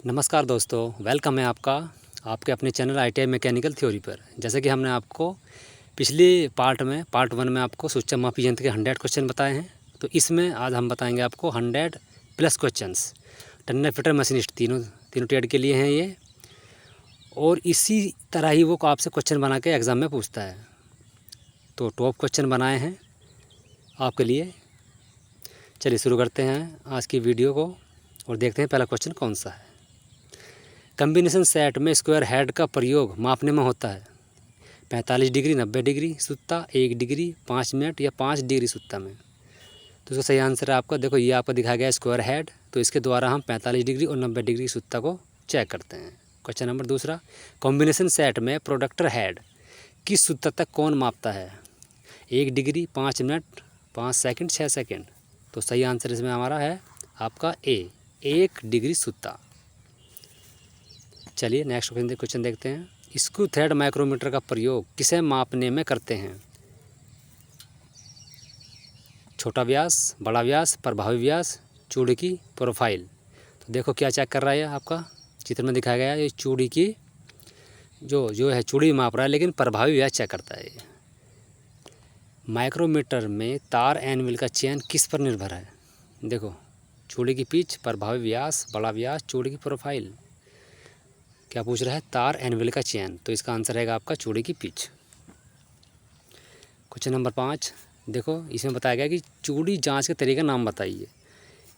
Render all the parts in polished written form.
नमस्कार दोस्तों, वेलकम है आपका आपके अपने चैनल ITI मैकेनिकल थ्योरी पर। जैसे कि हमने आपको पिछले पार्ट 1 में आपको सूचक मापी यंत्र के 100 क्वेश्चन बताए हैं, तो इसमें आज हम बताएंगे आपको 100 प्लस क्वेश्चंस। टन्नर फिटर मशीनिस्ट तीनों ट्रेड के लिए हैं ये, और इसी तरह ही वो आपसे क्वेश्चन बना के एग्ज़ाम में पूछता है। तो टॉप क्वेश्चन बनाए हैं आपके लिए। चलिए शुरू करते हैं आज की वीडियो को और देखते हैं पहला क्वेश्चन कौन सा है। कम्बिनेशन सेट में स्क्वायर हेड का प्रयोग मापने में होता है 45 डिग्री, 90 डिग्री सुत्ता, 1 डिग्री, 5 मिनट या 5 डिग्री सुत्ता में। तो इसका सही आंसर है आपका, देखो ये आपको दिखाया गया है स्क्वायर हेड, तो इसके द्वारा हम 45 डिग्री और 90 डिग्री सुत्ता को चेक करते हैं। क्वेश्चन नंबर दूसरा, कॉम्बिनेशन सेट में प्रोडक्टर हेड किस सुत्ता तक कौन मापता है 1 डिग्री, 5 मिनट, 5 सेकंड, 6 सेकंड। तो सही आंसर इसमें हमारा है आपका ए, 1 डिग्री सुत्ता। चलिए नेक्स्ट क्वेश्चन देखते हैं। स्क्रू थ्रेड माइक्रोमीटर का प्रयोग किसे मापने में करते हैं? छोटा व्यास, बड़ा व्यास, प्रभावी व्यास, चूड़ी की प्रोफाइल। तो देखो क्या चेक कर रहा है आपका चित्र में दिखाया गया है। ये चूड़ी की जो है चूड़ी माप रहा है, लेकिन प्रभावी व्यास चेक करता है। माइक्रोमीटर में तार एनविल का चयन किस पर निर्भर है? देखो चूड़ी की पिच, प्रभावी व्यास, बड़ा व्यास, चूड़ी की प्रोफाइल। क्या पूछ रहा है? तार एनविल का चयन। तो इसका आंसर रहेगा आपका चूड़ी की पिच। क्वेश्चन नंबर 5, देखो इसमें बताया गया कि चूड़ी जांच के तरीका नाम बताइए।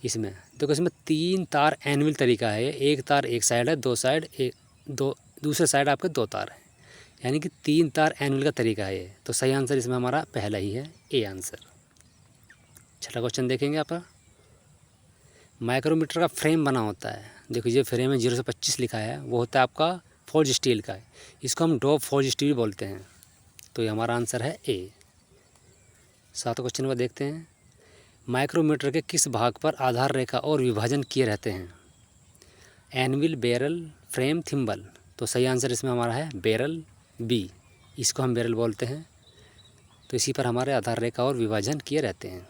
इसमें देखो इसमें 3 तार एनविल तरीका है। एक तार एक साइड है, 2 साइड दो दूसरे साइड आपके 2 तार हैं, यानी कि 3 तार एनविल का तरीका है ये। तो सही आंसर इसमें हमारा पहला ही है, ए आंसर। छठा क्वेश्चन देखेंगे आप। माइक्रोमीटर का फ्रेम बना होता है। देखो ये फ्रेम है 0 से 25 लिखा है, वो होता है आपका फोर्ज स्टील का है। इसको हम डॉप फोर्ज स्टील बोलते हैं। तो ये हमारा आंसर है ए। 7वां क्वेश्चन में देखते हैं। माइक्रोमीटर के किस भाग पर आधार रेखा और विभाजन किए रहते हैं? Anvil, barrel, frame, thimble. तो सही आंसर इसमें हमारा है बैरल, बी। इसको हम बैरल बोलते हैं। तो इसी पर हमारे आधार रेखा और विभाजन किए रहते हैं।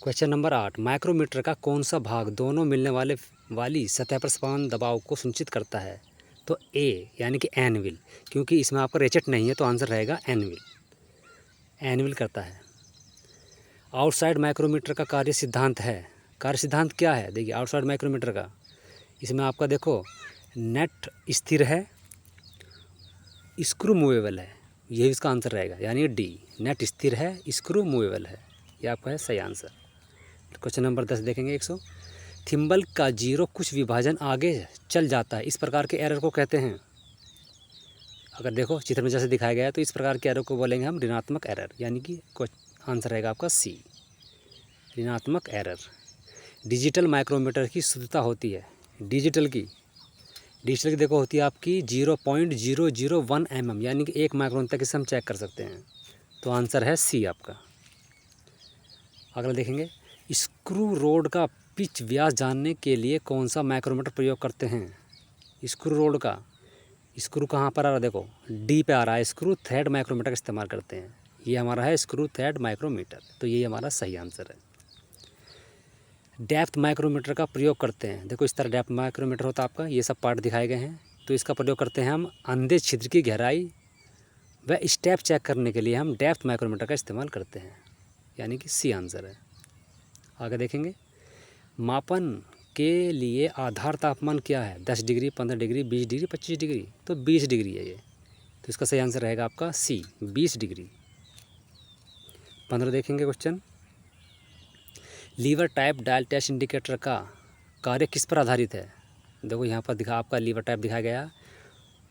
क्वेश्चन नंबर 8, माइक्रोमीटर का कौन सा भाग दोनों मिलने वाली सतह पर समान दबाव को सुनिश्चित करता है? तो ए यानी कि एनविल, क्योंकि इसमें आपका रेचेट नहीं है, तो आंसर रहेगा एनविल। एनविल करता है। आउटसाइड माइक्रोमीटर का कार्य सिद्धांत है। कार्य सिद्धांत क्या है? देखिए आउटसाइड माइक्रोमीटर का, इसमें आपका देखो नेट स्थिर है, स्क्रू मूवेबल है, यही इसका आंसर रहेगा, यानी डी, नेट स्थिर है, स्क्रू मूवेबल है। यह आपका है सही आंसर। क्वेश्चन नंबर 10 देखेंगे 100। थिम्बल का 0 कुछ विभाजन आगे चल जाता है, इस प्रकार के एरर को कहते हैं। अगर देखो चित्र में जैसे दिखाया गया है, तो इस प्रकार के एरर को बोलेंगे हम ऋणात्मक एरर, यानी कि आंसर रहेगा आपका सी, ऋणात्मक एरर। डिजिटल माइक्रोमीटर की शुद्धता होती है, डिजिटल की देखो होती है आपकी 0.001 mm, यानी कि 1 माइक्रोन तक इसे हम चेक कर सकते हैं। तो आंसर है सी आपका। अगला देखेंगे। स्क्रू रोड का पिच व्यास जानने के लिए कौन सा माइक्रोमीटर प्रयोग करते हैं? स्क्रू रोड का, स्क्रू कहाँ पर आ रहा है? देखो डी पे आ रहा है। स्क्रू थ्रेड माइक्रोमीटर का इस्तेमाल करते हैं। ये हमारा है स्क्रू थ्रेड माइक्रोमीटर। तो ये हमारा सही आंसर है। डेप्थ माइक्रोमीटर का प्रयोग करते हैं। देखो इस तरह डेप्थ माइक्रोमीटर होता है आपका, ये सब पार्ट दिखाए गए हैं। तो इसका प्रयोग करते हैं हम अंधे छिद्र की गहराई व स्टेप चेक करने के लिए हम डेप्थ माइक्रोमीटर का इस्तेमाल करते हैं, यानी कि सी आंसर है। आगे देखेंगे। मापन के लिए आधार तापमान क्या है? 10 डिग्री, 15 डिग्री, 20 डिग्री, 25 डिग्री। तो 20 डिग्री है ये। तो इसका सही आंसर रहेगा आपका सी, 20 डिग्री। 15 देखेंगे question. Lever type dial test indicator का कार्य किस पर आधारित है? देखो यहाँ पर आपका लीवर टाइप दिखाया गया,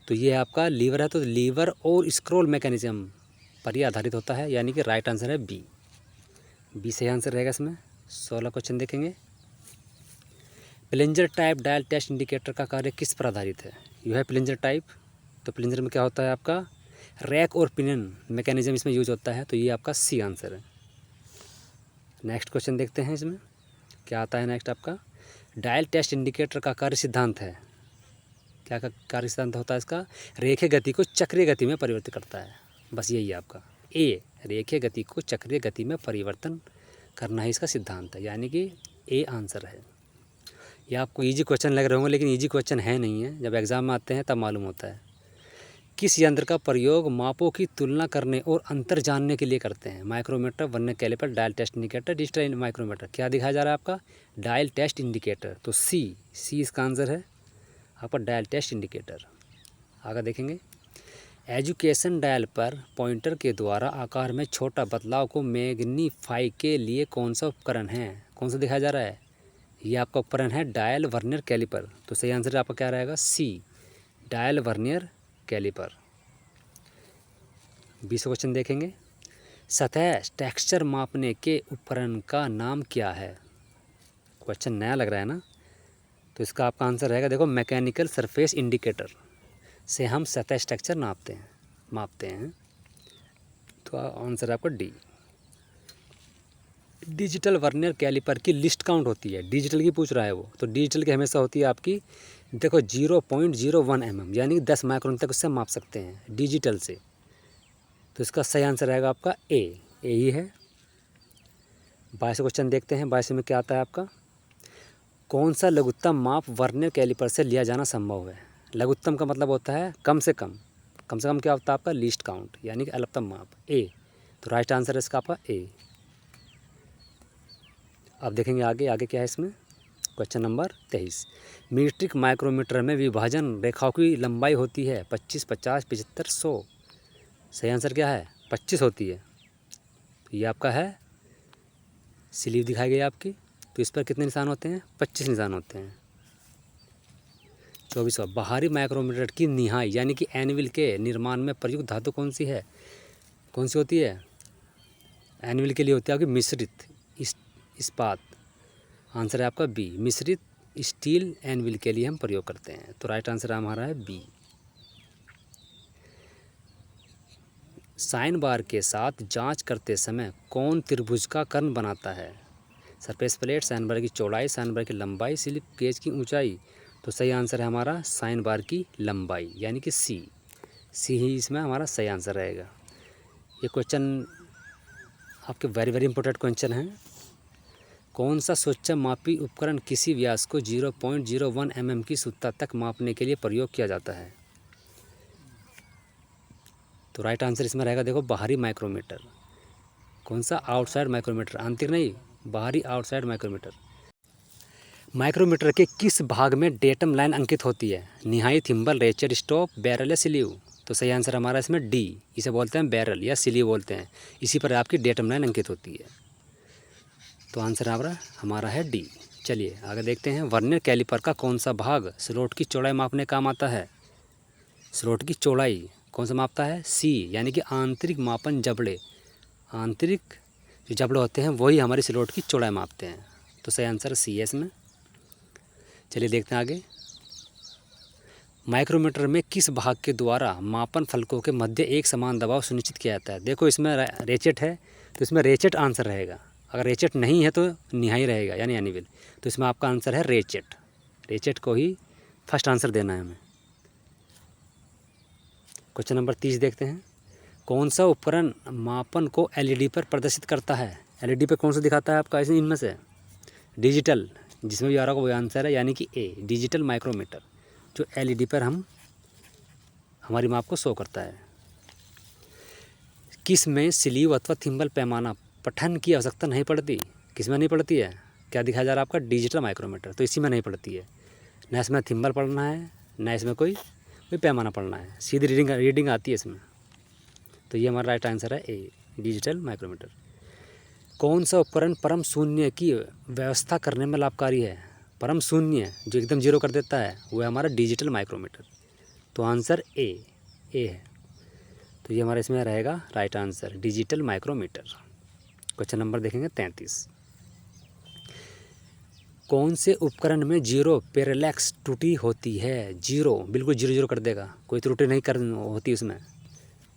तो ये आपका लीवर है, तो लीवर और स्क्रॉल मैकेनिज्म पर ही आधारित होता है, यानी कि राइट आंसर है बी, बी सही आंसर रहेगा इसमें। 16 क्वेश्चन देखेंगे। प्लिंजर टाइप डायल टेस्ट इंडिकेटर का कार्य किस पर आधारित है? यह है प्लिंजर टाइप। तो प्लिंजर में क्या होता है आपका रैक और पिनियन मैकेनिज्म इसमें यूज होता है। तो ये आपका सी आंसर है। नेक्स्ट क्वेश्चन देखते हैं इसमें क्या आता है। नेक्स्ट आपका डायल टेस्ट इंडिकेटर का कार्य सिद्धांत है। क्या का कार्य सिद्धांत होता है इसका? रेखीय गति को चक्रीय गति में परिवर्तित करता है। बस यही है आपका ए, रेखीय गति को चक्रीय गति में परिवर्तन करना ही इसका सिद्धांत है, यानी कि ए आंसर है। ये आपको इजी क्वेश्चन लग रहे होंगे, लेकिन इजी क्वेश्चन है नहीं है, जब एग्ज़ाम में आते हैं तब मालूम होता है। किस यंत्र का प्रयोग मापों की तुलना करने और अंतर जानने के लिए करते हैं? Micrometer, vernier caliper, dial test indicator, digital micrometer. क्या दिखाया जा रहा है आपका? Dial test indicator. तो सी इसका आंसर है आपका डायल टेस्ट इंडिकेटर। आगे देखेंगे, एजुकेशन डायल पर पॉइंटर के द्वारा आकार में छोटा बदलाव को मैग्नीफाई के लिए कौन सा उपकरण है? कौन सा दिखाया जा रहा है? ये आपका उपकरण है डायल वर्नियर कैलिपर। तो सही आंसर आपका क्या रहेगा? सी, डायल वर्नियर कैलिपर। 20 क्वेश्चन देखेंगे, सतह टेक्सचर मापने के उपकरण का नाम क्या है? क्वेश्चन नया लग रहा है ना, तो इसका आपका आंसर रहेगा, देखो, मैकेनिकल सरफेस इंडिकेटर से हम सतह स्ट्रक्चर मापते हैं। तो आंसर आपका डी। डिजिटल वर्नियर कैलिपर की लिस्ट काउंट होती है, डिजिटल की पूछ रहा है वो, तो डिजिटल की हमेशा होती है आपकी, देखो, 0.01 mm, यानी 10 माइक्रोन तक उससे माप सकते हैं डिजिटल से। तो इसका सही आंसर रहेगा आपका ए ही है। 22 क्वेश्चन देखते हैं। 22 में क्या आता है आपका? कौन सा लघुत्तम माप वर्नियर कैलिपर से लिया जाना संभव है? लघुत्तम का मतलब होता है कम से कम क्या होता है आपका? लीस्ट काउंट, यानी कि अल्पतम माप, ए। तो राइट आंसर है इसका आपका ए। अब देखेंगे आगे क्या है इसमें। क्वेश्चन नंबर 23, मीट्रिक माइक्रोमीटर में विभाजन रेखाओं की लंबाई होती है 25, 50, 75, 100। सही आंसर क्या है? 25 होती है। तो ये आपका है, स्लीव दिखाई गई आपकी, तो इस पर कितने निशान होते हैं? 25 निशान होते हैं। 24वां, बाहरी माइक्रोमीटर की निहाई यानी कि एनविल के निर्माण में प्रयुक्त धातु कौन सी है? कौन सी होती है? एनविल के लिए होती है आपकी मिश्रित इस्पात। आंसर है आपका बी, मिश्रित स्टील एनविल के लिए हम प्रयोग करते हैं। तो राइट आंसर हमारा है बी। साइन बार के साथ जांच करते समय कौन त्रिभुज का कर्ण बनाता है? सरफेस प्लेट, साइन बार की चौड़ाई, साइन बार की लंबाई, स्लिप गेज की ऊंचाई। तो सही आंसर है हमारा साइन बार की लंबाई, यानी कि सी ही इसमें हमारा सही आंसर रहेगा। ये क्वेश्चन आपके वेरी इंपॉर्टेंट क्वेश्चन हैं। कौन सा सूचक मापी उपकरण किसी व्यास को 0.01 mm की शुद्धता तक मापने के लिए प्रयोग किया जाता है? तो राइट आंसर इसमें रहेगा, देखो, बाहरी माइक्रोमीटर। कौन सा? आउटसाइड माइक्रोमीटर, आंतरिक नहीं, बाहरी आउटसाइड माइक्रोमीटर। माइक्रोमीटर के किस भाग में डेटम लाइन अंकित होती है? निहाई, थिम्बल, रेचर, स्टॉप, बैरल या स्लीव। तो सही आंसर हमारा इसमें डी, इसे बोलते हैं बैरल या स्लीव बोलते हैं, इसी पर आपकी डेटम लाइन अंकित होती है। तो आंसर हमारा है डी। चलिए आगे देखते हैं, वर्नियर कैलिपर का कौन सा भाग स्लॉट की चौड़ाई मापने काम आता है? स्लॉट की चौड़ाई कौन सा मापता है? सी, यानी कि आंतरिक मापन जबड़े। आंतरिक जो जबड़े होते हैं वही हमारी स्लॉट की चौड़ाई मापते हैं। तो सही आंसर सी है इसमें। चलिए देखते हैं आगे, माइक्रोमीटर में किस भाग के द्वारा मापन फलकों के मध्य एक समान दबाव सुनिश्चित किया जाता है? देखो, इसमें रेचेट है, तो इसमें रेचेट आंसर रहेगा। अगर रेचेट नहीं है तो निहाई रहेगा, यानी एनीविल। तो इसमें आपका आंसर है रेचेट। रेचेट को ही फर्स्ट आंसर देना है हमें। क्वेश्चन नंबर 30 देखते हैं, कौन सा उपकरण मापन को एलईडी पर प्रदर्शित करता है? एलईडी पर कौन सा दिखाता है आपका इनमें से? डिजिटल, जिसमें भी आ रहा होगा वही आंसर है, यानी कि ए, डिजिटल माइक्रोमीटर, जो एलईडी पर हमारी माप को शो करता है। किस में स्लीव अथवा थिम्बल पैमाना पठन की आवश्यकता नहीं पड़ती? किस में नहीं पड़ती है? क्या दिखाया जा रहा है आपका? डिजिटल माइक्रोमीटर, तो इसी में नहीं पड़ती है। न इसमें थिम्बल पढ़ना है, न इसमें कोई पैमाना पढ़ना है, सीधी रीडिंग आती है इसमें। तो ये हमारा राइट आंसर है ए, डिजिटल माइक्रोमीटर। कौन सा उपकरण परम शून्य की व्यवस्था करने में लाभकारी है? परम शून्य जो एकदम जीरो कर देता है वो है हमारा डिजिटल माइक्रोमीटर। तो आंसर ए है। तो ये हमारा इसमें रहेगा right answer, digital micrometer. Question number देखेंगे 33, कौन से उपकरण में जीरो पैरेलैक्स त्रुटि होती है? जीरो, बिल्कुल जीरो कर देगा, कोई त्रुटि नहीं होती उसमें।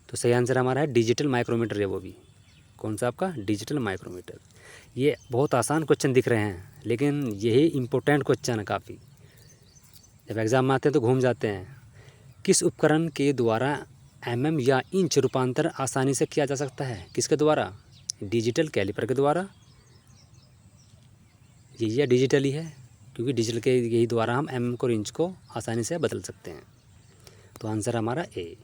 तो सही आंसर हमारा है डिजिटल माइक्रोमीटर है वो भी। कौन सा आपका? Digital micrometer. ये बहुत आसान क्वेश्चन दिख रहे हैं, लेकिन यही इम्पोर्टेंट क्वेश्चन है काफ़ी। जब एग्ज़ाम में आते हैं तो घूम जाते हैं। किस उपकरण के द्वारा mm या इंच रूपांतरण आसानी से किया जा सकता है? किसके द्वारा? डिजिटल कैलिपर के द्वारा। ये डिजिटल ही है, क्योंकि डिजिटल के यही द्वारा हम mm को और इंच को आसानी से बदल सकते हैं। तो आंसर हमारा ए।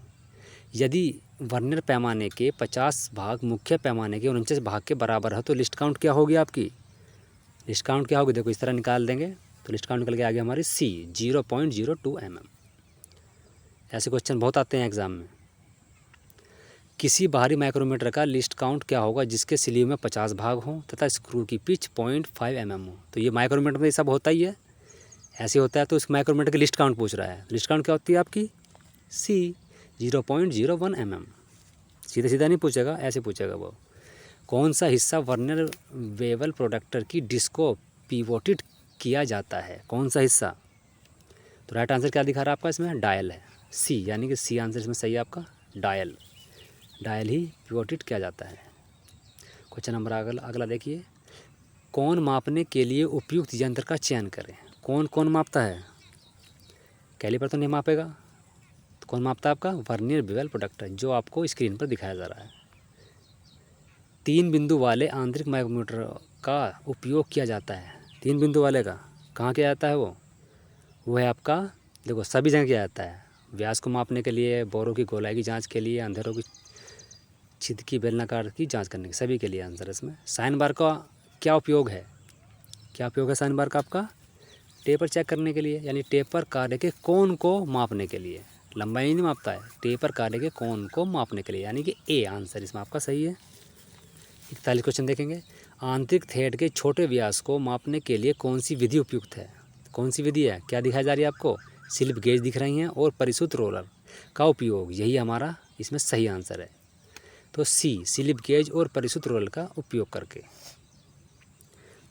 यदि वर्नियर पैमाने के 50 भाग मुख्य पैमाने के 49 भाग के बराबर है तो लिस्ट काउंट क्या होगी आपकी? लिस्ट काउंट क्या होगी? देखो इस तरह निकाल देंगे तो लिस्ट काउंट निकल के आ गया हमारी सी 0.02 mm। ऐसे क्वेश्चन बहुत आते हैं एग्जाम में। किसी बाहरी माइक्रोमीटर का लिस्ट काउंट क्या होगा जिसके स्लीव में 50 भाग हों तथा स्क्रू की पिच 0.5 mm हो? तो ये माइक्रोमीटर में ये सब होता ही है, ऐसे होता है। तो इस माइक्रोमीटर की लिस्ट काउंट पूछ रहा है। लिस्ट काउंट क्या होती है आपकी? सी 0.01 mm। सीधा सीधा नहीं पूछेगा, ऐसे पूछेगा वो। कौन सा हिस्सा वर्नियर बेवल प्रोडक्टर की डिस्क को पिवोटेड किया जाता है? कौन सा हिस्सा? तो राइट आंसर क्या दिखा रहा है आपका इसमें? डायल है, सी, यानी कि सी आंसर इसमें सही है आपका। डायल, डायल ही पिवोटेड किया जाता है। क्वेश्चन नंबर अगला देखिए। कौन मापने के लिए उपयुक्त यंत्र का चयन करें? कौन कौन मापता है? कैलिपर तो नहीं मापेगा, तो कौन मापता है आपका? वर्नियर बेवल प्रोडक्टर, जो आपको स्क्रीन पर दिखाया जा रहा है। 3 बिंदु वाले आंतरिक माइक्रोमीटर का उपयोग किया जाता है। 3 बिंदु वाले का कहाँ किया जाता है? वो है आपका, देखो सभी जगह किया जाता है। व्यास को मापने के लिए, बोरों की गोलाई की जांच के लिए, अंधेरों की छिद्र की बेलनाकार की जांच करने के, सभी के लिए आंसर इसमें। साइन बार का क्या उपयोग है? क्या उपयोग है साइन बार का आपका? टेपर चेक करने के लिए, यानी टेपर कार्य के कोण को मापने के लिए। लंबाई नहीं मापता है, टेपर कार्य के कोण को मापने के लिए, यानी कि ए आंसर इसमें आपका सही है। 41 क्वेश्चन देखेंगे। आंतरिक थ्रेड के छोटे व्यास को मापने के लिए कौन सी विधि उपयुक्त है? कौन सी विधि है? क्या दिखाई जा रही है आपको? स्लिप गेज दिख रही हैं और परिशुद्ध रोलर का उपयोग, यही हमारा इसमें सही आंसर है। तो सी, स्लिप गेज और परिशुद्ध रोलर का उपयोग करके।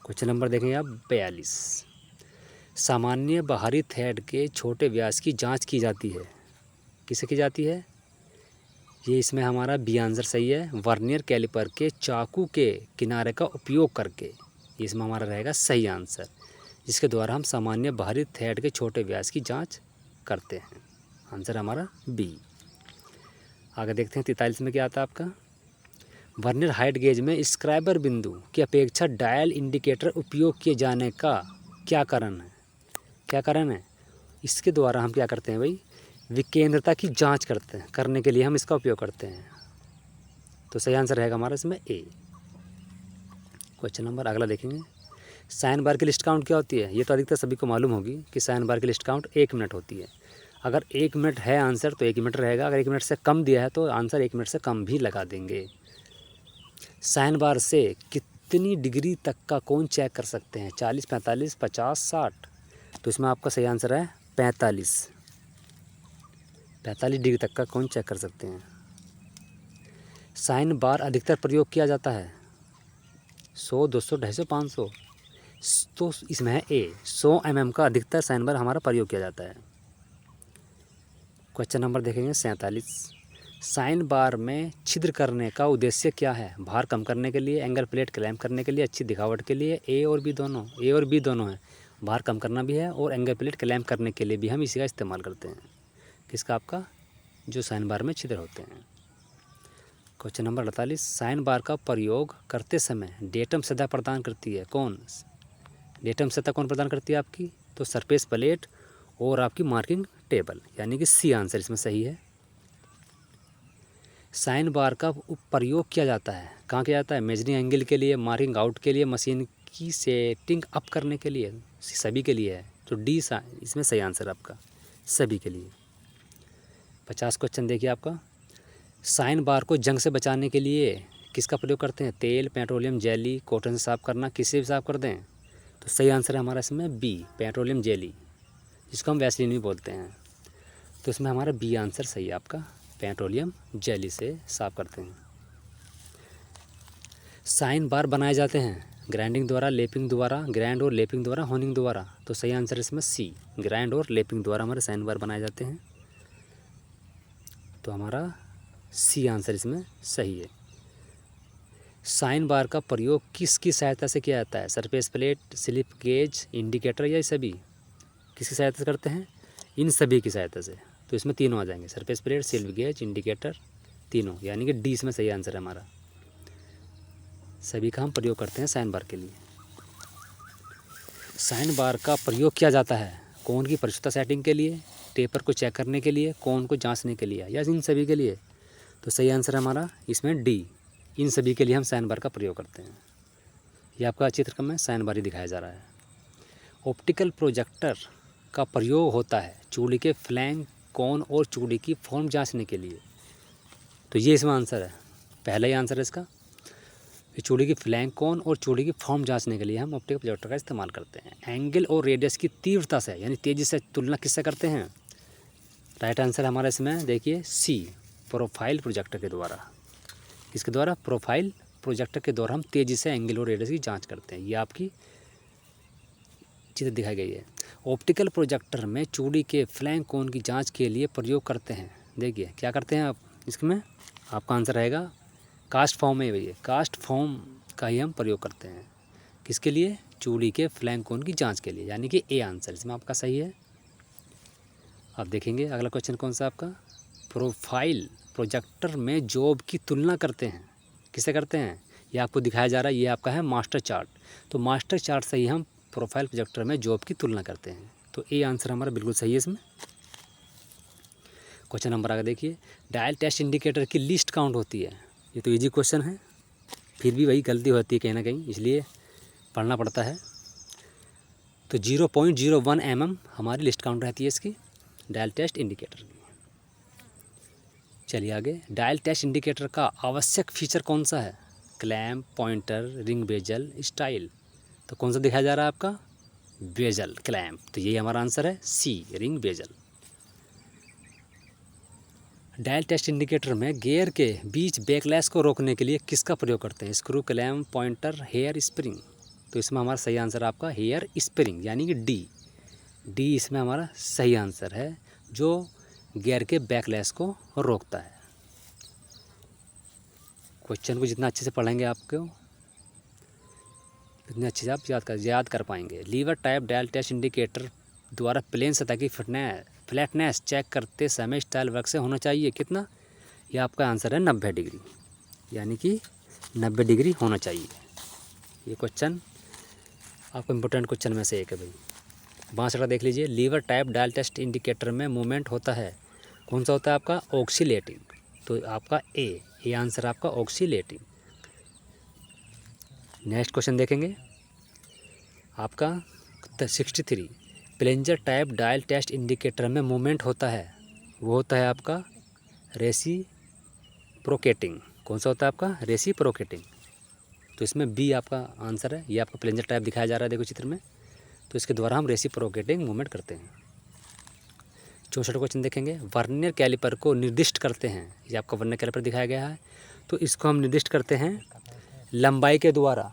क्वेश्चन नंबर देखेंगे आप 42। सामान्य बाहरी थ्रेड के छोटे व्यास की जांच की जाती है, किसे की जाती है? ये इसमें हमारा बी आंसर सही है। वर्नियर कैलिपर के चाकू के किनारे का उपयोग करके, ये इसमें हमारा रहेगा सही आंसर, जिसके द्वारा हम सामान्य बाहरी थ्रेड के छोटे व्यास की जांच करते हैं। आंसर हमारा बी। आगे देखते हैं 43 में क्या आता है आपका। वर्नियर हाइट गेज में स्क्राइबर बिंदु की अपेक्षा डायल इंडिकेटर उपयोग किए जाने का क्या कारण है? क्या कारण है? इसके द्वारा हम क्या करते हैं भाई? विकेंद्रता की जांच करने के लिए हम इसका उपयोग करते हैं। तो सही आंसर रहेगा हमारा इसमें ए। क्वेश्चन नंबर अगला देखेंगे। साइन बार की लिस्ट काउंट क्या होती है? ये तो अधिकतर सभी को मालूम होगी कि साइन बार की लिस्ट काउंट 1 मिनट होती है। अगर 1 मिनट है आंसर तो 1 मिनट रहेगा, अगर 1 मिनट से कम दिया है तो आंसर 1 मिनट से कम भी लगा देंगे। साइन बार से कितनी डिग्री तक का कोण चेक कर सकते हैं? 40, 45, 50, 60। तो इसमें आपका सही आंसर है 45 डिग्री तक का कोण चेक कर सकते हैं। साइन बार अधिकतर प्रयोग किया जाता है 100, 200, 250, 500। तो इसमें है ए 100 mm का अधिकतर साइन बार हमारा प्रयोग किया जाता है। क्वेश्चन नंबर देखेंगे 47। साइन बार में छिद्र करने का उद्देश्य क्या है? भार कम करने के लिए, एंगल प्लेट क्लैम्प करने के लिए, अच्छी दिखावट के लिए। ए और बी दोनों है। भार कम करना भी है और एंगल प्लेट क्लैम्प करने के लिए भी हम इसी का इस्तेमाल करते हैं। किसका? आपका जो साइन बार में छिद्र होते हैं। Question number 48। साइन बार का प्रयोग करते समय डेटम सतह प्रदान करती है कौन? डेटम सतह कौन प्रदान करती है आपकी? तो सरफेस प्लेट और आपकी मार्किंग टेबल, यानी कि सी आंसर इसमें सही है। साइन बार का प्रयोग किया जाता है, कहाँ किया जाता है? मेजरिंग एंगल के लिए, मार्किंग आउट के लिए, मशीन की सेटिंग अप करने के लिए, सभी के लिए है। तो डी इसमें सही आंसर आपका, सभी के लिए। 50 क्वेश्चन देखिए आपका। साइन बार को जंग से बचाने के लिए किसका प्रयोग करते हैं? तेल, पेट्रोलियम जेली, कॉटन से साफ़ करना, किससे भी साफ़ कर दें? तो सही आंसर है हमारा इसमें बी, पेट्रोलियम जेली, जिसको हम वैसलीन भी बोलते हैं। तो इसमें हमारा बी आंसर सही है आपका, पेट्रोलियम जेली से साफ़ करते हैं। साइन बार बनाए जाते हैं ग्राइंडिंग द्वारा, लेपिंग द्वारा, ग्राइंड और लेपिंग द्वारा, होनिंग द्वारा। तो सही आंसर इसमें सी, ग्राइंड और लेपिंग द्वारा हमारे साइन बार बनाए जाते हैं। तो हमारा सी आंसर इसमें सही है। साइन बार का प्रयोग किसकी सहायता से किया जाता है? Surface plate, slip gauge, indicator, या सभी? किसकी सहायता से करते हैं? इन सभी की सहायता से। तो इसमें तीनों आ जाएंगे, surface plate, slip gauge, indicator, तीनों, यानी कि डी इसमें सही आंसर है हमारा। सभी का हम प्रयोग करते हैं साइन बार के लिए। साइन बार का प्रयोग किया जाता है कोण की परिशुद्धता सेटिंग के लिए, टेपर को चेक करने के लिए, कोण को जांचने के लिए, या इन सभी के लिए? तो सही आंसर है हमारा इसमें डी, इन सभी के लिए हम साइन बार का प्रयोग करते हैं। ये आपका चित्र में साइन बार ही दिखाया जा रहा है। ऑप्टिकल प्रोजेक्टर का प्रयोग होता है चूड़ी के फ्लैंक, कोण और चूड़ी की फॉर्म जांचने के लिए। तो ये इसमें आंसर है, पहला ही आंसर है इसका। चूड़ी की फ्लैंक, कोण और चूड़ी की फॉर्म जांचने के लिए हम ऑप्टिकल प्रोजेक्टर का इस्तेमाल करते हैं। एंगल और रेडियस की तीव्रता से यानी तेज़ी से तुलना किससे करते हैं? राइट आंसर हमारा इसमें देखिए सी, प्रोफाइल प्रोजेक्टर के द्वारा। इसके द्वारा प्रोफाइल प्रोजेक्टर के द्वारा हम तेज़ी से एंगल और रेडियस की जांच करते हैं। ये आपकी चित्र दिखाई गई है। ऑप्टिकल प्रोजेक्टर में चूड़ी के फ्लैंक, कोण की जांच के लिए प्रयोग करते हैं। देखिए क्या करते हैं आप इसमें, आपका आंसर रहेगा कास्ट फॉर्म में। भैया कास्ट फॉर्म का ही हम प्रयोग करते हैं किसके लिए? चूड़ी के फ्लैंक, कोण की जांच के लिए, यानी कि ए आंसर इसमें आपका सही है। आप देखेंगे अगला क्वेश्चन कौन सा आपका, प्रोफाइल प्रोजेक्टर में जॉब की तुलना करते हैं, किससे करते हैं? ये आपको दिखाया जा रहा है, ये आपका है मास्टर चार्ट। तो मास्टर चार्ट से ही हम प्रोफाइल प्रोजेक्टर में जॉब की तुलना करते हैं। तो ए आंसर हमारा बिल्कुल सही है इसमें। क्वेश्चन नंबर आगे देखिए, डायल टेस्ट इंडिकेटर की लिस्ट काउंट होती है। ये तो इजी क्वेश्चन है, फिर भी वही गलती होती है कहीं ना कहीं, इसलिए पढ़ना पड़ता है। तो 0.01 mm हमारी लिस्ट काउंट रहती है इसकी डायल टेस्ट इंडिकेटर की। चलिए आगे, डायल टेस्ट इंडिकेटर का आवश्यक फीचर कौन सा है? Clamp, pointer, ring bezel, style. तो कौन सा दिखाया जा रहा है आपका? Bezel, clamp. तो यही हमारा आंसर है C, ring bezel. Dial test indicator में गियर के बीच बैकलैश को रोकने के लिए किसका प्रयोग करते हैं? Screw, clamp, pointer, hair spring. तो इसमें हमारा सही आंसर आपका हेयर स्प्रिंग यानी कि डी, डी इसमें हमारा सही आंसर है, जो गियर के बैकलैश को रोकता है। क्वेश्चन को जितना अच्छे से पढ़ेंगे आपको इतने अच्छे से आप याद कर पाएंगे। Lever type dial test indicator द्वारा प्लेन सतह की फ्लैटनेस चेक करते समय स्टाइल वर्क से होना चाहिए कितना? ये आपका आंसर है 90 डिग्री, यानी कि 90 डिग्री होना चाहिए। ये क्वेश्चन आपका इम्पोर्टेंट क्वेश्चन में से एक है भाई। 62 देख लीजिए, lever type dial test indicator में मूवमेंट होता है, कौन सा होता है आपका? ऑक्सीलेटिंग। तो आपका ए आंसर आपका ऑक्सीलेटिंग। नेक्स्ट क्वेश्चन देखेंगे आपका 63, प्लेंजर टाइप डायल टेस्ट इंडिकेटर में मूवमेंट होता है, वो होता है आपका रेसिप्रोकेटिंग। कौन सा होता है आपका? रेसिप्रोकेटिंग। तो इसमें बी आपका आंसर है। ये आपका प्लेंजर टाइप दिखाया जा रहा है देखो चित्र में, तो इसके द्वारा हम रेसिप्रोकेटिंग मूवमेंट करते हैं। 64 क्वेश्चन देखेंगे, वर्नियर कैलिपर को निर्दिष्ट करते हैं। ये आपका वर्नियर कैलिपर दिखाया गया है, तो इसको हम निर्दिष्ट करते हैं लंबाई के द्वारा।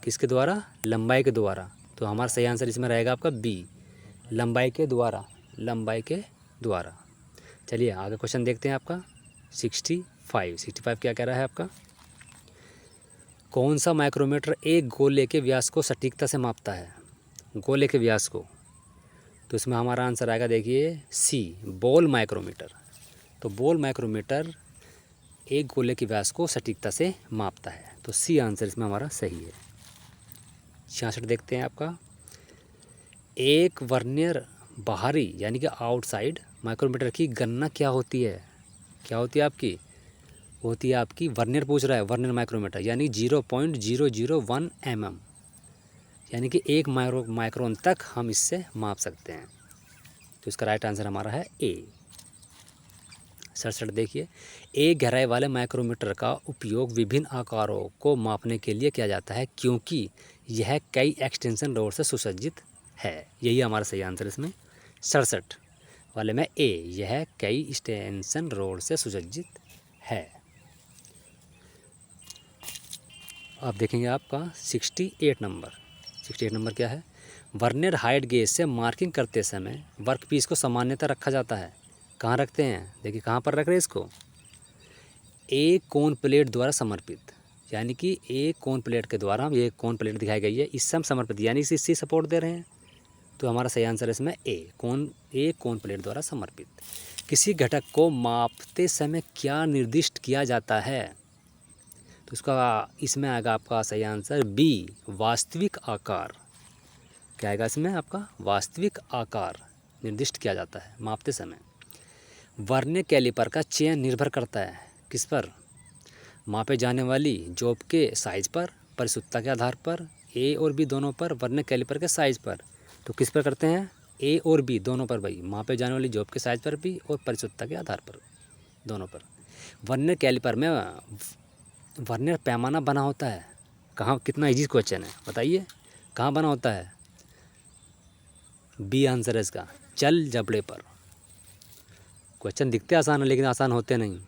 किसके द्वारा? लंबाई के द्वारा। तो हमारा सही आंसर इसमें रहेगा आपका बी, लंबाई के द्वारा, लंबाई के द्वारा। चलिए आगे क्वेश्चन देखते हैं आपका 65 क्या कह रहा है आपका? कौन सा माइक्रोमीटर एक गोले के व्यास को सटीकता से मापता है? गोले के व्यास को। तो इसमें हमारा आंसर आएगा देखिए सी, बॉल माइक्रोमीटर। तो बॉल माइक्रोमीटर एक गोले के व्यास को सटीकता से मापता है। तो सी आंसर इसमें हमारा सही है। 66 देखते हैं आपका, एक वर्नियर बाहरी यानी कि आउटसाइड माइक्रोमीटर की गणना क्या होती है? क्या होती है आपकी? होती है आपकी वर्नियर पूछ रहा है, वर्नियर माइक्रोमीटर यानी 0.001 mm, यानी कि 1 माइक्रोन तक हम इससे माप सकते हैं। तो इसका राइट आंसर हमारा है ए। 67 देखिए, एक गहराई वाले माइक्रोमीटर का उपयोग विभिन्न आकारों को मापने के लिए किया जाता है क्योंकि यह कई एक्सटेंशन रोड से सुसज्जित है। यही हमारा सही आंसर इसमें 67 वाले में ए, यह कई एक्सटेंशन रोड से सुसज्जित है। आप देखेंगे आपका 68 नंबर क्या है? वर्नियर हाइट गेज से मार्किंग करते समय वर्कपीस को सामान्यतः रखा जाता है। कहाँ रखते हैं? देखिए कहाँ पर रख रहे हैं इसको? एक कोन प्लेट द्वारा समर्पित, यानी कि एक कोन प्लेट के द्वारा हम, ये कोन प्लेट दिखाई गई है, इससे हम समर्पित यानी इससे सपोर्ट दे रहे हैं। तो हमारा सही आंसर है इसमें ए, एक कोन प्लेट द्वारा समर्पित। किसी घटक को मापते समय क्या निर्दिष्ट किया जाता है? तो इसमें आएगा आपका सही आंसर बी, वास्तविक आकार। क्या आएगा इसमें आपका? वास्तविक आकार निर्दिष्ट किया जाता है मापते समय। वर्नियर कैलिपर का चयन निर्भर करता है किस पर? मापे जाने वाली जॉब के साइज पर, परिशुद्धता के आधार पर, ए और बी दोनों पर, वर्नियर कैलिपर के साइज पर। तो किस पर करते हैं? ए और बी दोनों पर भाई, मापे जाने वाली जॉब के साइज पर भी और परिशुद्धता के आधार पर, दोनों पर। वर्नियर कैलिपर में वर्नियर पैमाना बना होता है कहाँ? कितना इजी क्वेश्चन है बताइए, कहाँ बना होता है? बी आंसर है इसका, चल जबड़े पर। क्वेश्चन दिखते आसान है लेकिन आसान होते नहीं।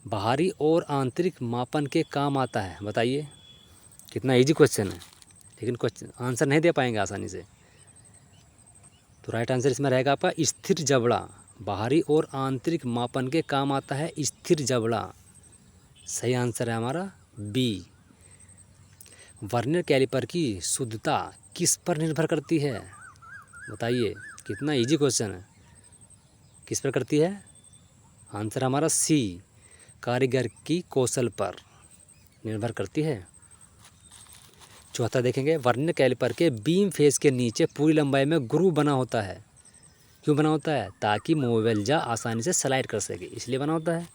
बाहरी और आंतरिक मापन के काम आता है, बताइए कितना इजी क्वेश्चन है, लेकिन क्वेश्चन आंसर नहीं दे पाएंगे आसानी से। तो राइट आंसर इसमें रहेगा आपका स्थिर जबड़ा। बाहरी और आंतरिक मापन के काम आता है स्थिर जबड़ा। सही आंसर है हमारा बी। वर्नियर कैलिपर की शुद्धता किस पर निर्भर करती है, बताइए कितना इजी क्वेश्चन है। किस पर करती है? आंसर हमारा सी, कारीगर की कौशल पर निर्भर करती है। चौथा देखेंगे, वर्नियर कैलिपर के बीम फेस के नीचे पूरी लंबाई में ग्रूव बना होता है। क्यों बना होता है? ताकि मुआवजा आसानी से स्लाइड कर सके, इसलिए बना होता है।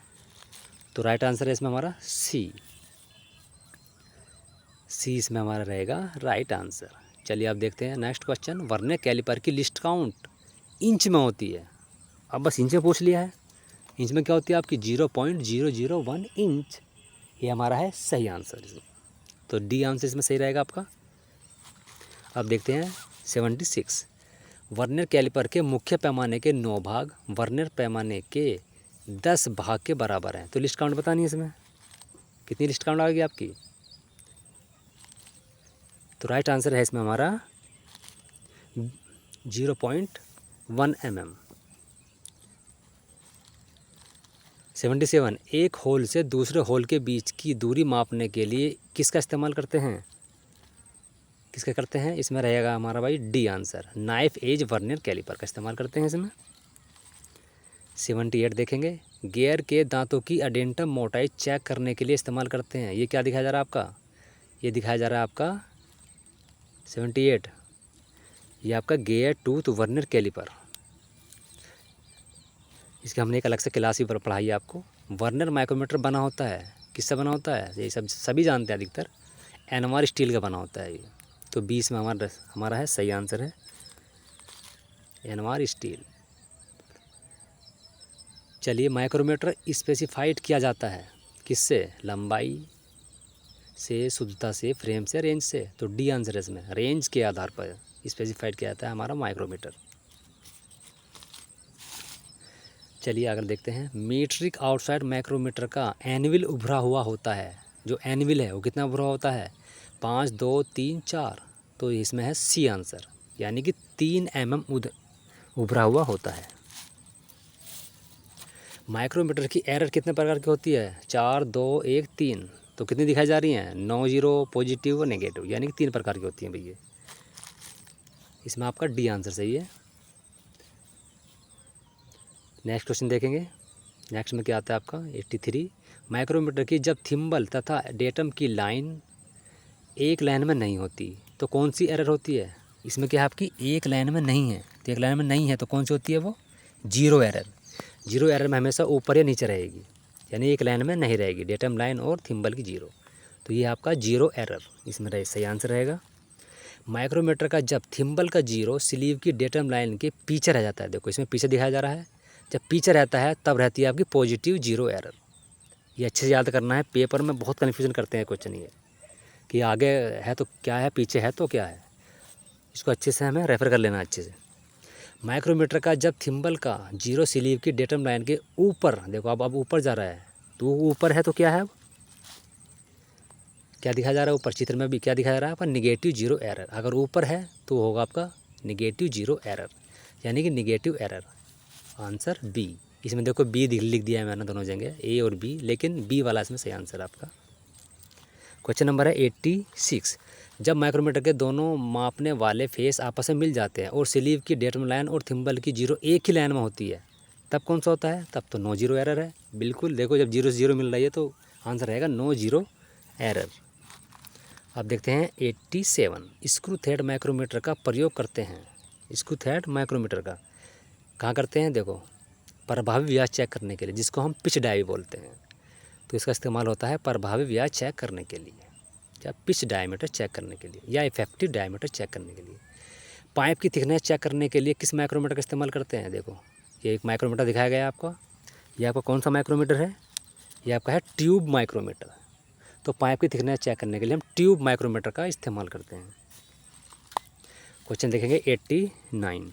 तो राइट आंसर है इसमें हमारा सी। सी इसमें हमारा रहेगा राइट आंसर। चलिए आप देखते हैं नेक्स्ट क्वेश्चन। वर्नियर कैलिपर की लिस्ट काउंट इंच में होती है। अब बस इंच में पूछ लिया है। इंच में क्या होती है आपकी? 0.001 इंच। ये हमारा है सही आंसर इसमें। तो डी आंसर इसमें सही रहेगा आपका। अब देखते हैं 76। वर्नियर कैलिपर के मुख्य पैमाने के 9 भाग वर्नियर पैमाने के 10 भाग के बराबर हैं। तो लिस्ट काउंट बतानी है इसमें, कितनी लिस्ट काउंट आएगी आपकी? तो राइट आंसर है इसमें हमारा 0.1 mm। 77। एक होल से दूसरे होल के बीच की दूरी मापने के लिए किसका इस्तेमाल करते हैं? किसका करते हैं? इसमें रहेगा हमारा भाई D answer, knife edge vernier caliper का इस्तेमाल करते हैं इसमें। 78 देखेंगे, गियर के दांतों की अडेंटम मोटाई चेक करने के लिए इस्तेमाल करते हैं। ये क्या दिखाया जा रहा है आपका? ये दिखाया जा रहा है आपका 78, ये आपका गियर टूथ वर्नियर कैलिपर। इसके हमने एक अलग से क्लास भी पढ़ाई है आपको। वर्नियर माइक्रोमीटर बना होता है, किससे बना होता है? ये सब सभी जानते हैं अधिकतर, एनवार स्टील का बना होता है ये। तो 20 में हमारा है सही आंसर है एनवार स्टील। चलिए, माइक्रोमीटर स्पेसिफाइड किया जाता है किससे? लंबाई से, शुद्धता से, फ्रेम से, रेंज से। तो डी आंसर है इसमें, रेंज के आधार पर स्पेसिफाइड किया जाता है हमारा माइक्रोमीटर। चलिए आगे देखते हैं। मीट्रिक आउटसाइड माइक्रोमीटर का एनविल उभरा हुआ होता है। जो एनविल है वो कितना उभरा होता है? 5, 2, 3, 4। तो इसमें है सी आंसर, यानी कि 3 mm उभरा हुआ होता है। माइक्रोमीटर की एरर कितने प्रकार की होती है? 4, 2, 1, 3। तो कितनी दिखाई जा रही हैं? 9, 0, पॉजिटिव और नेगेटिव, यानी कि 3 प्रकार की होती हैं भैया। इसमें आपका डी आंसर सही है। नेक्स्ट क्वेश्चन देखेंगे। नेक्स्ट में क्या आता है आपका 83। माइक्रोमीटर की जब थिम्बल तथा डेटम की लाइन एक लाइन में नहीं होती तो कौन सी एरर होती है? इसमें क्या है आपकी एक लाइन में नहीं है, तो एक लाइन में नहीं है तो कौन सी होती है वो? Zero error. जीरो एरर में हमेशा ऊपर या नीचे रहेगी, यानी एक लाइन में नहीं रहेगी, डेटम लाइन और थिम्बल की जीरो। तो ये आपका जीरो एरर इसमें सही आंसर रहेगा। माइक्रोमीटर का जब थिम्बल का जीरो स्लीव की डेटम लाइन के पीछे रह जाता है, देखो इसमें पीछे दिखाया जा रहा है, जब पीछे रहता है तब रहती है आपकी पॉजिटिव जीरो एरर। ये अच्छे से याद करना है, पेपर में बहुत कन्फ्यूजन करते हैं क्वेश्चन ये कि आगे है तो क्या है, पीछे है तो क्या है। इसको अच्छे से हमें रेफर कर लेना अच्छे से। माइक्रोमीटर का जब थिम्बल का जीरो स्लीव की डेटम लाइन के ऊपर, देखो अब ऊपर जा रहा है, तो ऊपर है तो क्या है, अब क्या दिखाया जा रहा है ऊपर चित्र में भी? क्या दिखाया जा रहा है आपका? Negative zero error. अगर ऊपर है तो होगा आपका निगेटिव जीरो एरर, यानी कि निगेटिव एरर। Answer B. इसमें देखो बी लिख दिया है मैंने दोनों जगह, ए और बी, लेकिन बी वाला इसमें सही आंसर आपका। क्वेश्चन नंबर है 86। जब माइक्रोमीटर के दोनों मापने वाले फेस आपस में मिल जाते हैं और स्लीव की डेटम लाइन और थिम्बल की जीरो एक ही लाइन में होती है, तब कौन सा होता है? तब तो नो जीरो एरर है। बिल्कुल, देखो जब जीरो से जीरो मिल रही है तो आंसर रहेगा नो जीरो एरर। अब देखते हैं 87, स्क्रू थ्रेड माइक्रोमीटर का प्रयोग करते हैं। स्क्रू थ्रेड माइक्रोमीटर का कहाँ करते हैं, देखो प्रभावी व्यास चेक करने के लिए, जिसको हम पिच डाई बोलते हैं। तो इसका इस्तेमाल होता है प्रभावी व्यास चेक करने के लिए, या पिच डायमीटर चेक करने के लिए, या इफेक्टिव डायमीटर चेक करने के लिए। पाइप की थिकनेस चेक करने के लिए किस माइक्रोमीटर का इस्तेमाल करते हैं, देखो ये एक माइक्रोमीटर दिखाया गया है आपको। ये आपका कौन सा माइक्रोमीटर है, ये आपका है ट्यूब माइक्रोमीटर। तो पाइप की थिकनेस चेक करने के लिए हम ट्यूब माइक्रोमीटर का इस्तेमाल करते हैं। क्वेश्चन देखेंगे 89,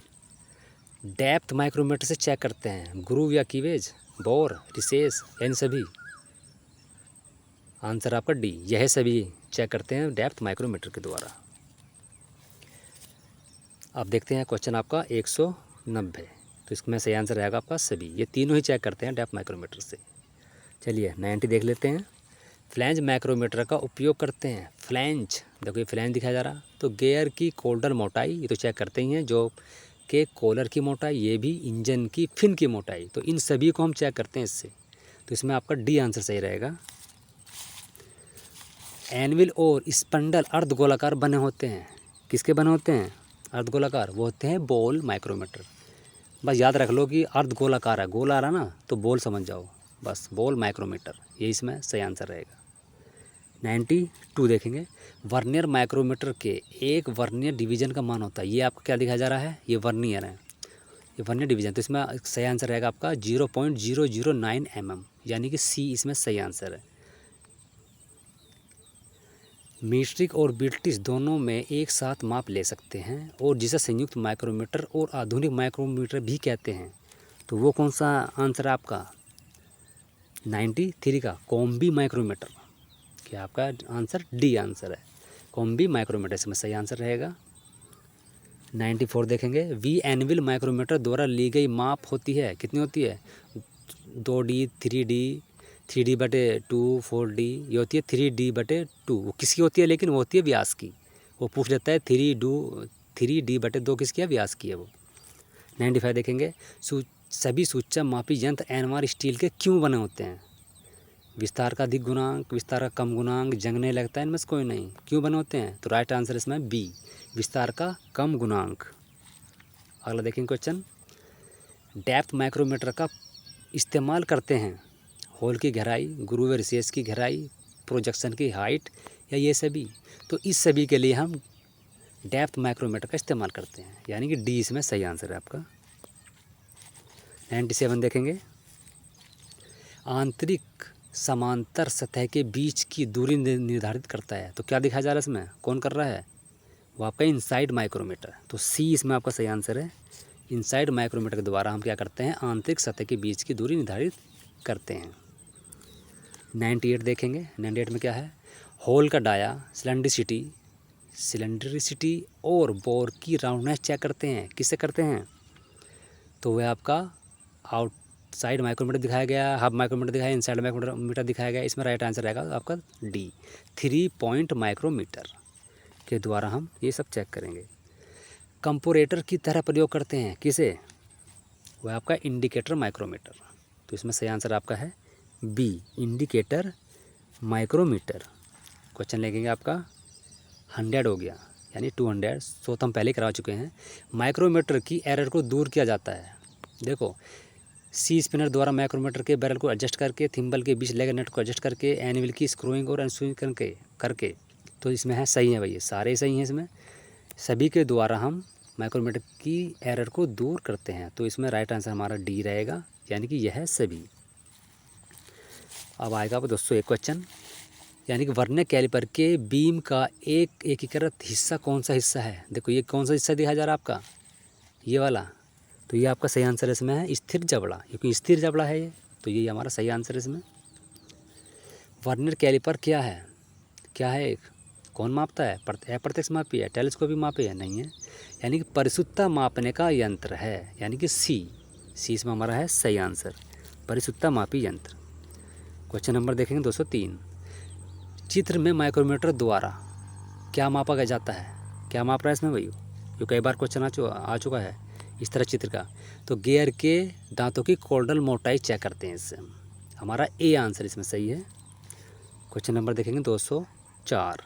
डेप्थ माइक्रोमीटर से चेक करते हैं ग्रूव या कीवेज, बोर, रिसेस, इन सभी। आंसर आपका डी, यह सभी चेक करते हैं डेप्थ माइक्रोमीटर के द्वारा। अब देखते हैं क्वेश्चन आपका 190, तो इसमें सही आंसर रहेगा आपका सभी, ये तीनों ही चेक करते हैं डेप्थ माइक्रोमीटर से। चलिए 90 देख लेते हैं। फ्लैंज माइक्रोमीटर का उपयोग करते हैं। फ्लैंज, देखो ये फ्लैंज दिखाया जा रहा, तो गियर की कोल्डर मोटाई ये तो चेक करते ही हैं, जो के कॉलर की मोटाई, ये भी इंजन की फिन की मोटाई, तो इन सभी को हम चेक करते हैं इससे। तो इसमें आपका डी आंसर सही रहेगा। एनविल और स्पंडल अर्धगोलाकार बने होते हैं, किसके बने होते हैं, अर्धगोलाकार, वो होते हैं बॉल माइक्रोमीटर। बस याद रख लो कि अर्धगोलाकार है, गोला आ रहा ना तो बॉल समझ जाओ, बस बॉल माइक्रोमीटर, ये इसमें सही आंसर रहेगा। 92 देखेंगे। वर्नियर माइक्रोमीटर के एक वर्नियर डिवीजन का मान होता है, ये आपको क्या दिखाया जा रहा है, ये वर्नियर है, ये वर्नियर डिवीजन, तो इसमें सही आंसर रहेगा आपका 0.009 mm, यानी कि सी इसमें सही आंसर है। मीट्रिक और ब्रिटिश दोनों में एक साथ माप ले सकते हैं, और जिसे संयुक्त माइक्रोमीटर और आधुनिक माइक्रोमीटर भी कहते हैं, तो वो कौन सा आंसर है आपका 93 का, कॉम्बी माइक्रोमीटर, क्या आपका आंसर डी आंसर है, कॉम्बी माइक्रोमीटर इसमें सही आंसर रहेगा। 94 देखेंगे। वी एनविल माइक्रोमीटर द्वारा ली गई माप होती है, कितनी होती है, 2D, 3D/2, 4D, ये होती है 3D/2, वो किसकी होती है, लेकिन वो होती है व्यास की, वो पूछ लेता है 3D/2 किसकी है, व्यास की है वो। 95 देखेंगे। सभी सूचना मापी यंत्र एनवार स्टील के क्यों बने होते हैं, विस्तार का अधिक गुणांक, विस्तार का कम गुणांक, जंग नहीं लगता है, इनमें से कोई नहीं, क्यों बने होते हैं, तो राइट आंसर इसमें बी, विस्तार का कम गुणांक। अगला देखेंगे क्वेश्चन। डेप्थ माइक्रोमीटर का इस्तेमाल करते हैं होल की गहराई, ग्रूव रिसेस की गहराई, प्रोजेक्शन की हाइट, या ये सभी, तो इस सभी के लिए हम डेप्थ माइक्रोमीटर का इस्तेमाल करते हैं, यानी कि डी इसमें सही आंसर है आपका। 97 देखेंगे। आंतरिक समांतर सतह के बीच की दूरी निर्धारित करता है, तो क्या दिखाया जा रहा है इसमें, कौन कर रहा है, वो आपका इनसाइड माइक्रोमीटर, तो सी इसमें आपका सही आंसर है। इनसाइड माइक्रोमीटर के द्वारा हम क्या करते हैं, आंतरिक सतह के बीच की दूरी निर्धारित करते हैं। 98 देखेंगे। 98 में क्या है, होल का डाया, सिलेंड्रिसिटी और बोर की राउंडनेस चेक करते हैं, किससे करते हैं, तो वह आपका आउटसाइड माइक्रोमीटर दिखाया गया, हब माइक्रोमीटर दिखाया, इनसाइड माइक्रोमीटर दिखाया गया, इसमें राइट आंसर रहेगा आपका डी, 3 पॉइंट माइक्रोमीटर के द्वारा हम ये सब चेक करेंगे। कंपोरेटर की तरह प्रयोग करते हैं, किसे, वह आपका इंडिकेटर माइक्रोमीटर, तो इसमें सही आंसर आपका है बी, इंडिकेटर माइक्रोमीटर। क्वेश्चन लेंगे आपका 100 हो गया, यानी 200, सो तो हम पहले करा चुके हैं। माइक्रोमीटर की एरर को दूर किया जाता है, देखो सी स्पिनर द्वारा माइक्रोमीटर के बैरल को एडजस्ट करके, थिम्बल के बीच लेगर नट को एडजस्ट करके, एनविल की स्क्रूइंग और अनस्क्रूइंग करके, तो इसमें है सही है भैया, सारे सही हैं इसमें, सभी के द्वारा हम माइक्रोमीटर की एरर को दूर करते हैं, तो इसमें राइट आंसर हमारा डी रहेगा, यानी कि यह है सभी। अब आएगा दोस्तों एक क्वेश्चन, यानी कि वर्नियर कैलिपर के बीम का एक एकीकृत हिस्सा कौन सा हिस्सा है, देखो ये कौन सा हिस्सा दिखाया जा रहा है आपका, ये वाला, तो ये आपका सही आंसर इसमें है स्थिर जबड़ा, क्योंकि स्थिर जबड़ा है ये, तो ये हमारा सही आंसर इसमें। वर्नियर कैलिपर क्या है, क्या है, एक कौन मापता है, अप्रत्यक्ष मापी है, टेलीस्कोपी मापी है, नहीं है, यानी कि परिशुद्धता मापने का यंत्र है, यानी कि सी इसमें हमारा है सही आंसर, परिशुद्धता मापी यंत्र। क्वेश्चन नंबर देखेंगे 203। चित्र में माइक्रोमीटर द्वारा क्या मापा जाता है, क्या माप रहा है इसमें भाई, जो कई बार क्वेश्चन आ चुका है इस तरह चित्र का, तो गियर के दांतों की कॉर्डल मोटाई चेक करते हैं इससे, हमारा ए आंसर इसमें सही है। क्वेश्चन नंबर देखेंगे 204।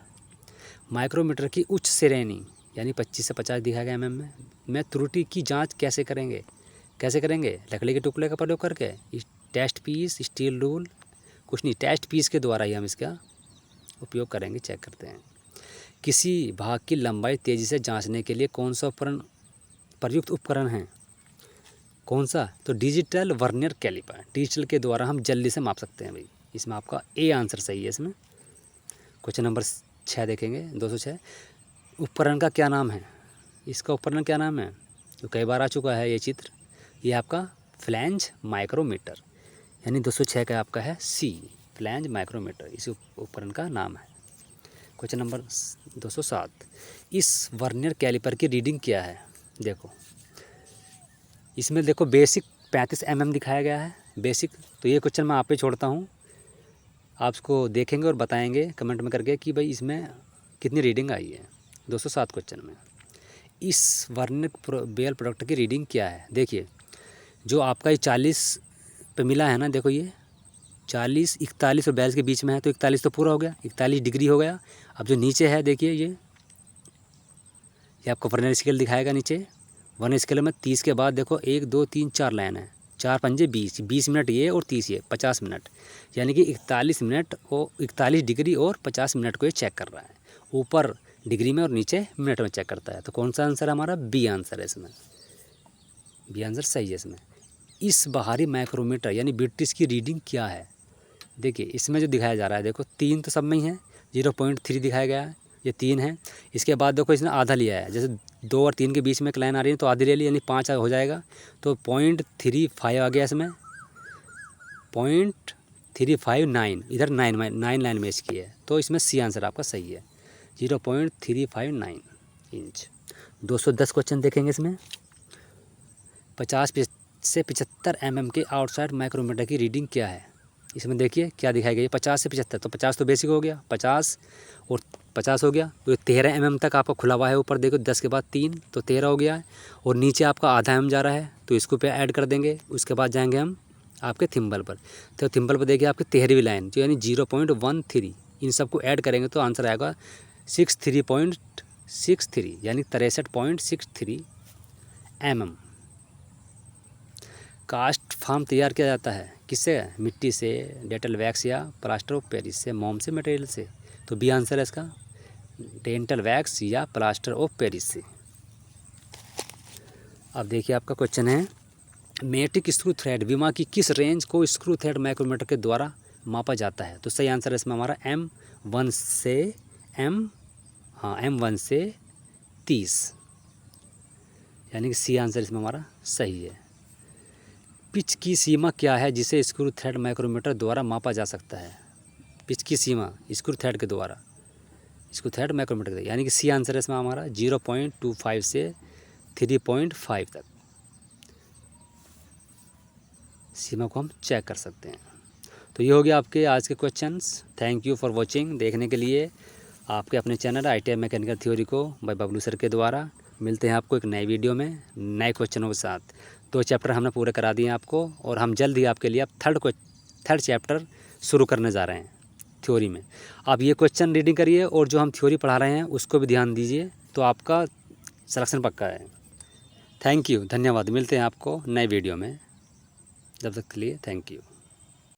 माइक्रोमीटर की उच्च श्रेणी यानी 25 से 50 दिखाया गया mm में त्रुटि की जांच कैसे करेंगे? लकड़ी के टुकड़े का प्रयोग करके, टेस्ट पीस, स्टील रूल, कुछ नहीं, टेस्ट पीस के द्वारा ही हम इसका उपयोग करेंगे, चेक करते हैं। किसी भाग की लंबाई तेज़ी से जांचने के लिए कौन सा प्रयुक्त उपकरण है? कौन सा? तो डिजिटल वर्नियर कैलिपर। डिजिटल के द्वारा हम जल्दी से माप सकते हैं भाई। इसमें आपका ए आंसर सही है। इसमें क्वेश्चन नंबर 6 देखेंगे, 206। उपकरण का क्या नाम है? इसका उपकरण क्या नाम है? तो कई बार आ चुका है ये चित्र। ये आपका फ्लैंज माइक्रोमीटर, यानी 206 का आपका है सी, फ्लैंज माइक्रोमीटर इस उपकरण का नाम है। Question number 207। इस वर्नियर कैलिपर की रीडिंग क्या है? देखो इसमें देखो बेसिक 35 mm दिखाया गया है, बेसिक। तो ये क्वेश्चन मैं आप पे छोड़ता हूँ, आप इसको देखेंगे और बताएंगे कमेंट में करके कि भाई इसमें कितनी रीडिंग आई है। 207 क्वेश्चन में इस वर्नियर बेल प्रोडक्ट की रीडिंग क्या है? देखिए जो आपका ये 40 पे मिला है ना, देखो ये 40, 41 और 42 के बीच में है, तो 41 तो पूरा हो गया, 41 डिग्री हो गया। अब जो नीचे है देखिए ये आपका वर्नियर स्केल दिखाएगा नीचे। वर्नियर स्केल में 30 के बाद देखो 1 2 3 4 लाइन है, 4 पंजे 20, 20 मिनट ये और 30 ये, 50 मिनट, यानी कि 41 मिनट और 41 डिग्री और 50 मिनट को ये चेक कर रहा है। ऊपर डिग्री में और नीचे मिनट में चेक करता है। तो कौन सा आंसर है हमारा? बी आंसर है इसमें, बी आंसर सही है इसमें। इस बाहरी माइक्रोमीटर यानी ब्रिटिश की रीडिंग क्या है? देखिए इसमें जो दिखाया जा रहा है, देखो 3 तो सब में ही है, 0.3 दिखाया गया है, ये 3 है। इसके बाद देखो इसने आधा लिया है, जैसे 2 और 3 के बीच में एक लाइन आ रही है तो आधी ले ली, यानी 5 हो जाएगा। तो 0.35 आ गया इसमें, 0.359, इधर 9 लाइन में इसकी है, तो इसमें सी आंसर आपका सही है, 0.359 इंच। 210 क्वेश्चन देखेंगे इसमें। 50 से 75 mm के आउटसाइड माइक्रोमीटर की रीडिंग क्या है? इसमें देखिए क्या दिखाई गई, 50 से 75, तो 50 तो बेसिक हो गया, 50 और 50 हो गया, तो 13 mm तक आपका खुला हुआ है ऊपर, देखो 10 के बाद 3 तो 13 हो गया है, और नीचे आपका आधा mm जा रहा है, तो इसको पे ऐड कर देंगे। उसके बाद जाएंगे हम आपके थिम्बल पर, तो थिम्बल पर देखिए आपकी 13वीं लाइन जो यानी 0.13, इन सबको ऐड करेंगे तो आंसर आएगा 63.63, यानी 63.63 mm। कास्ट फार्म तैयार किया जाता है किससे? मिट्टी से, डेंटल वैक्स या प्लास्टर ऑफ पेरिस से, मोम से, मटेरियल से। तो बी आंसर है इसका, डेंटल वैक्स या प्लास्टर ऑफ पेरिस से। अब देखिए आपका क्वेश्चन है, मेट्रिक स्क्रू थ्रेड विमा की किस रेंज को स्क्रू थ्रेड माइक्रोमीटर के द्वारा मापा जाता है? तो सही आंसर है इसमें हमारा M1 से 30, यानी कि सी आंसर इसमें हमारा सही है। पिच की सीमा क्या है जिसे स्क्रू थ्रेड माइक्रोमीटर द्वारा मापा जा सकता है? पिच की सीमा स्क्रू थ्रेड के द्वारा, स्क्रू थ्रेड माइक्रोमीटर के, यानी कि सी आंसर है इसमें हमारा 0.25 से 3.5 तक सीमा को हम चेक कर सकते हैं। तो ये हो गया आपके आज के questions. Thank you for watching, देखने के लिए आपके अपने चैनल ITI मैकेनिकल थ्योरी को बाय बबलू सर के द्वारा। मिलते हैं आपको एक नई वीडियो में नए क्वेश्चनों के साथ। 2 चैप्टर हमने पूरे करा दिए आपको, और हम जल्द ही आपके लिए अब थर्ड चैप्टर शुरू करने जा रहे हैं थ्योरी में। आप ये क्वेश्चन रीडिंग करिए और जो हम थ्योरी पढ़ा रहे हैं उसको भी ध्यान दीजिए, तो आपका सिलेक्शन पक्का है। थैंक यू, धन्यवाद। मिलते हैं आपको नए वीडियो में, जब तक के लिए थैंक यू।